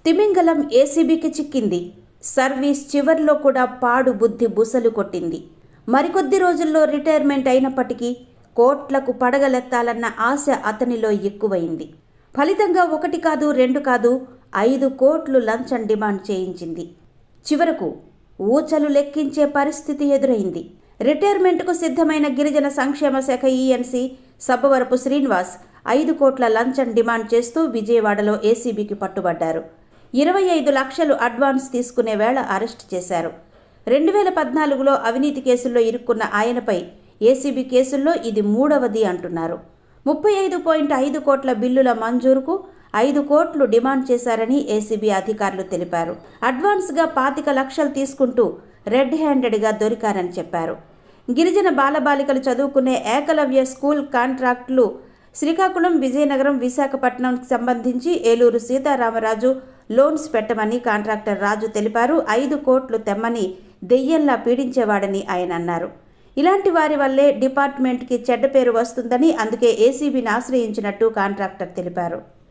తిమింగలం ఏసీబీకి చిక్కింది. సర్వీస్ చివర్లో కూడా పాడు బుద్ధి బుసలు కొట్టింది. మరికొద్ది రోజుల్లో రిటైర్మెంట్ అయినప్పటికీ కోట్లకు పడగలెత్తాలన్న ఆశ అతనిలో ఎక్కువైంది. ఫలితంగా 1 కాదు 2 కాదు 5 కోట్లు లంచం డిమాండ్ చేయించింది. చివరకు ఊచలు లెక్కించే పరిస్థితి ఎదురైంది. రిటైర్మెంట్కు సిద్ధమైన గిరిజన సంక్షేమ శాఖ ఈఎన్సీ సబ్బవరపు శ్రీనివాస్ 5 కోట్ల లంచం డిమాండ్ చేస్తూ విజయవాడలో ఏసీబీకి పట్టుబడ్డారు. 25 లక్షలు అడ్వాన్స్ తీసుకునే వేళ అరెస్ట్ చేశారు. 2014లో అవినీతి కేసుల్లో ఇరుక్కున్న ఆయనపై ఏసీబీ కేసుల్లో ఇది 3వది అంటున్నారు. 35.5 కోట్ల బిల్లుల మంజూరుకు 5 కోట్లు డిమాండ్ చేశారని ఏసీబీ అధికారులు తెలిపారు. అడ్వాన్స్గా 25 లక్షలు తీసుకుంటూ రెడ్ హ్యాండెడ్గా దొరికారని చెప్పారు. గిరిజన బాలబాలికలు చదువుకునే ఏకలవ్య స్కూల్ కాంట్రాక్టులు శ్రీకాకుళం, విజయనగరం, విశాఖపట్నంకి సంబంధించి ఏలూరు సీతారామరాజు లోన్స్ పెట్టమని కాంట్రాక్టర్ రాజు తెలిపారు. 5 కోట్లు తెమ్మని దెయ్యంలా పీడించేవాడని ఆయన అన్నారు. ఇలాంటి వారి వల్లే డిపార్ట్మెంట్కి చెడ్డ పేరు వస్తుందని అందుకే ఏసీబీని ఆశ్రయించినట్టు కాంట్రాక్టర్ తెలిపారు.